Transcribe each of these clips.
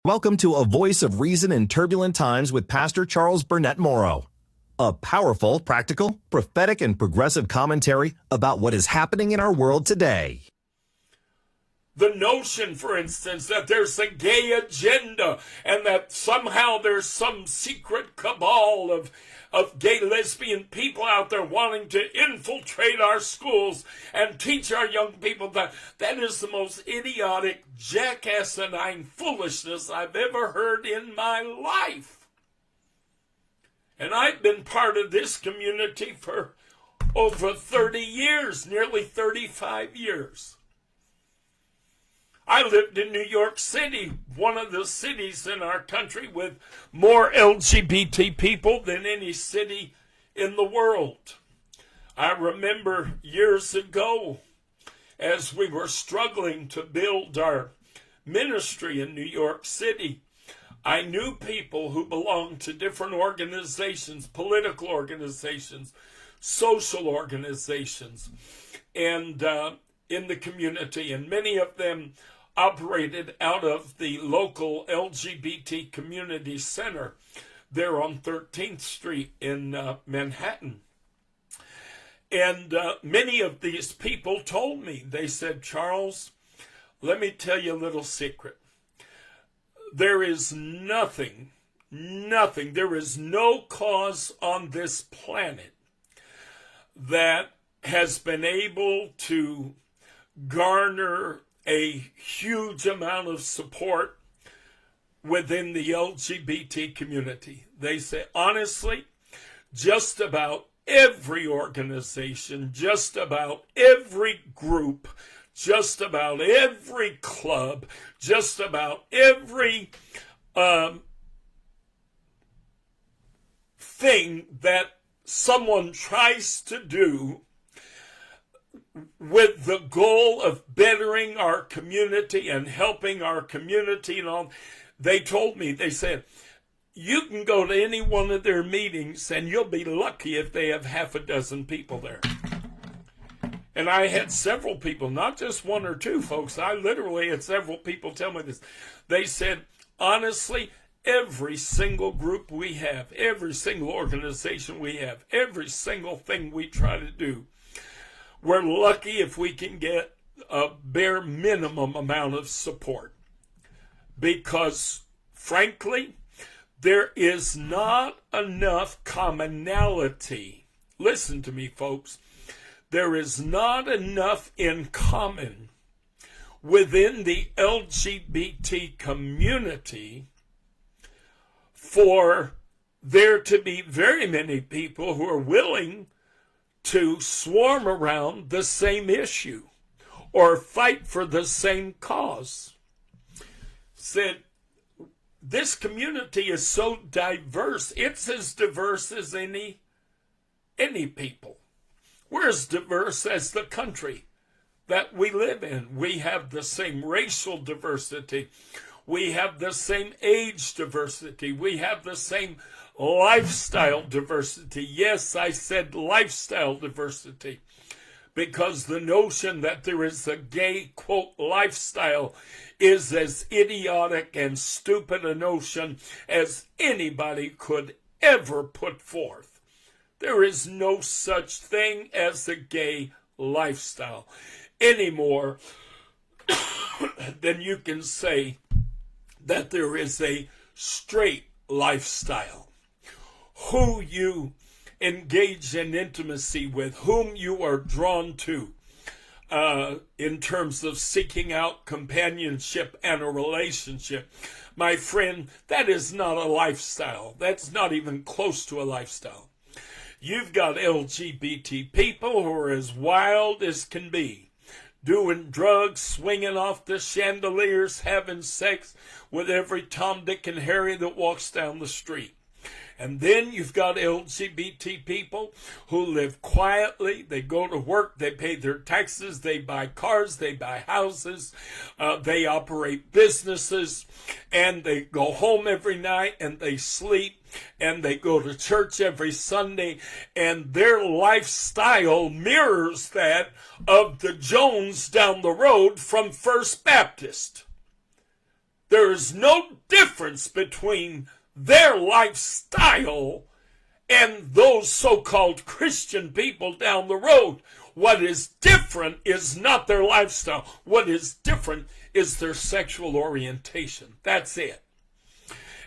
Welcome to A Voice of Reason in Turbulent Times with Pastor Charles Burnett-Morrow. A powerful, practical, prophetic, and progressive commentary about what is happening in our world today. The notion, for instance, that there's a gay agenda and that somehow there's some secret cabal of gay lesbian people out there wanting to infiltrate our schools and teach our young people that is the most idiotic, jackass-inane foolishness I've ever heard in my life. And I've been part of this community for over 30 years, nearly 35 years. I lived in New York City, one of the cities in our country with more LGBT people than any city in the world. I remember years ago, as we were struggling to build our ministry in New York City, I knew people who belonged to different organizations, political organizations, social organizations, and in the community, and many of them operated out of the local LGBT community center there on 13th Street in Manhattan. And many of these people told me, they said, Charles, let me tell you a little secret. There is nothing, there is no cause on this planet that has been able to garner a huge amount of support within the LGBT community. They say, honestly, just about every organization, just about every group, just about every club, just about every thing that someone tries to do with the goal of bettering our community and helping our community and all, they told me, they said, you can go to any one of their meetings and you'll be lucky if they have half a dozen people there. And I had several people, not just one or two folks, I literally had several people tell me this. They said, honestly, every single group we have, every single organization we have, every single thing we try to do, we're lucky if we can get a bare minimum amount of support. Because, frankly, there is not enough commonality. Listen to me, folks. There is not enough in common within the LGBT community for there to be very many people who are willing to swarm around the same issue or fight for the same cause. Said, this community is so diverse, it's as diverse as any people. We're as diverse as the country that we live in. We have the same racial diversity. We have the same age diversity. We have the same lifestyle diversity. Yes, I said lifestyle diversity, because the notion that there is a gay, quote, lifestyle is as idiotic and stupid a notion as anybody could ever put forth. There is no such thing as a gay lifestyle any more than you can say that there is a straight lifestyle. Who you engage in intimacy with, whom you are drawn to in terms of seeking out companionship and a relationship. My friend, that is not a lifestyle. That's not even close to a lifestyle. You've got LGBT people who are as wild as can be, doing drugs, swinging off the chandeliers, having sex with every Tom, Dick, and Harry that walks down the street. And then you've got LGBT people who live quietly. They go to work, they pay their taxes, they buy cars, they buy houses, they operate businesses, and they go home every night and they sleep, and they go to church every Sunday, and their lifestyle mirrors that of the Jones down the road from First Baptist. There is no difference between their lifestyle and those so-called Christian people down the road. What is different is not their lifestyle. What is different is their sexual orientation. That's it.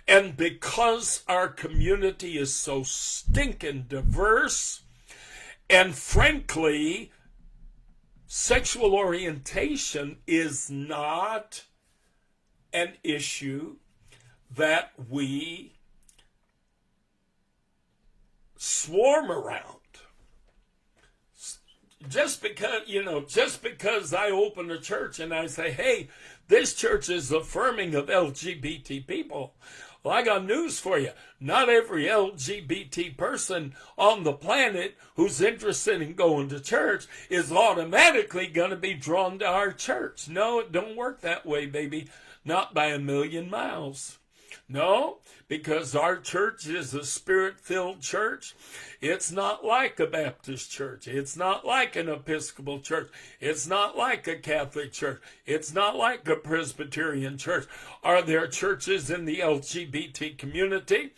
And because our community is so stinking diverse, and frankly, sexual orientation is not an issue that we swarm around. Just because I open a church and I say, hey, this church is affirming of LGBT people. Well, I got news for you. Not every LGBT person on the planet who's interested in going to church is automatically going to be drawn to our church. No, it don't work that way, baby. Not by a million miles. No, because our church is a spirit-filled church. It's not like a Baptist church. It's not like an Episcopal church. It's not like a Catholic church. It's not like a Presbyterian church. Are there churches in the LGBT community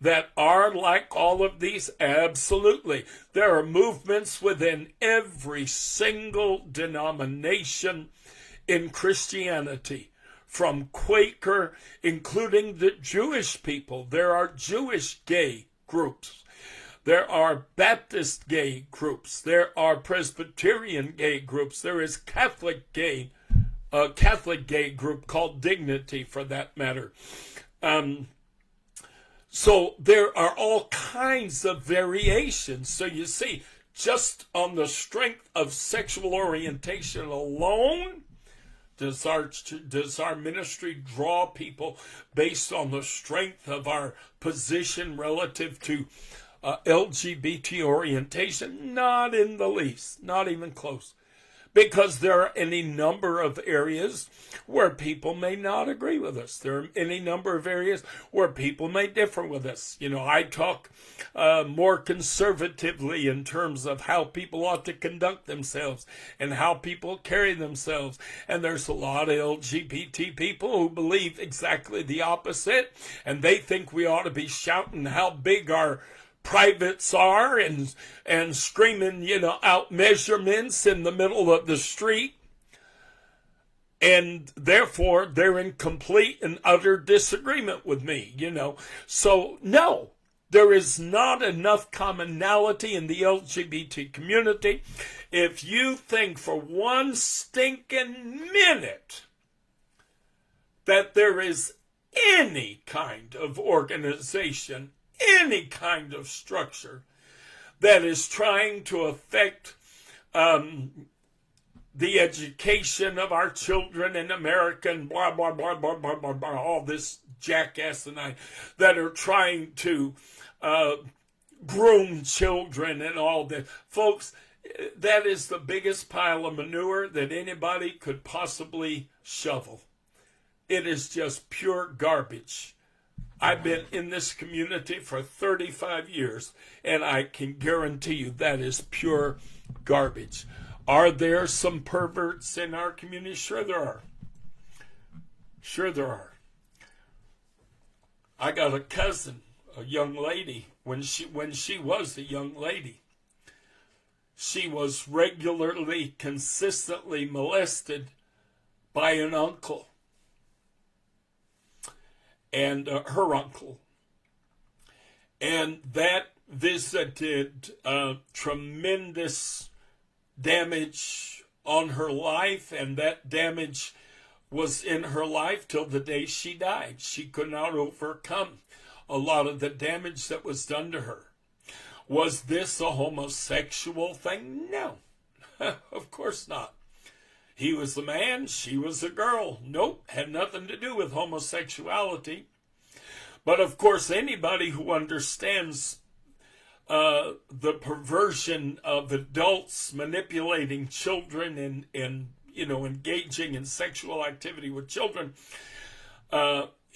that are like all of these? Absolutely. There are movements within every single denomination in Christianity. From Quaker, including the Jewish people. There are Jewish gay groups. There are Baptist gay groups. There are Presbyterian gay groups. There is Catholic gay group called Dignity, for that matter. So there are all kinds of variations. So you see, just on the strength of sexual orientation alone, does our ministry draw people based on the strength of our position relative to LGBT orientation? Not in the least, not even close. Because there are any number of areas where people may not agree with us. There are any number of areas where people may differ with us. You know, I talk more conservatively in terms of how people ought to conduct themselves and how people carry themselves. And there's a lot of LGBT people who believe exactly the opposite. And they think we ought to be shouting how big our privates are and screaming, out measurements in the middle of the street. And therefore, they're in complete and utter disagreement with me, So, no, there is not enough commonality in the LGBT community. If you think for one stinking minute that there is any kind of organization, any kind of structure that is trying to affect the education of our children in America and blah, blah, blah, blah, blah, blah, blah, all this jackass and that are trying to groom children and all that. Folks, that is the biggest pile of manure that anybody could possibly shovel. It is just pure garbage. I've been in this community for 35 years, and I can guarantee you that is pure garbage. Are there some perverts in our community? Sure there are. Sure there are. I got a cousin, a young lady, when she was a young lady. She was regularly, consistently molested by an uncle. And her uncle. And that visited tremendous damage on her life, and that damage was in her life till the day she died. She could not overcome a lot of the damage that was done to her. Was this a homosexual thing? No, of course not. He was the man, she was the girl. Nope, had nothing to do with homosexuality. But of course, anybody who understands the perversion of adults manipulating children and engaging in sexual activity with children,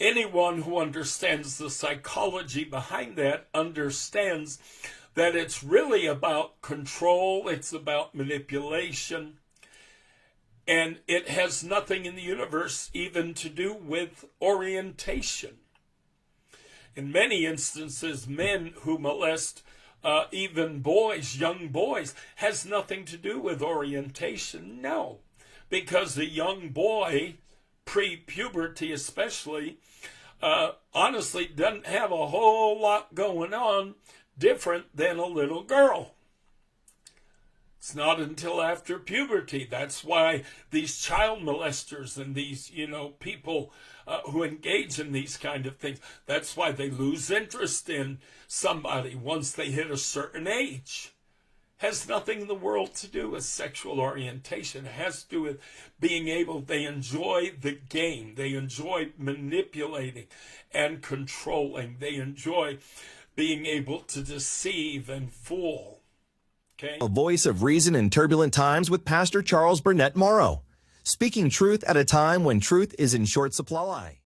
anyone who understands the psychology behind that understands that it's really about control, it's about manipulation. And it has nothing in the universe even to do with orientation. In many instances, men who molest even boys, young boys, has nothing to do with orientation. No, because the young boy, pre-puberty especially, honestly doesn't have a whole lot going on different than a little girl. It's not until after puberty. That's why these child molesters and these, people who engage in these kind of things, that's why they lose interest in somebody once they hit a certain age. Has nothing in the world to do with sexual orientation. It has to do with being able, they enjoy the game. They enjoy manipulating and controlling. They enjoy being able to deceive and fool. Okay. A voice of reason in turbulent times with Pastor Charles Burnett-Morrow, speaking truth at a time when truth is in short supply.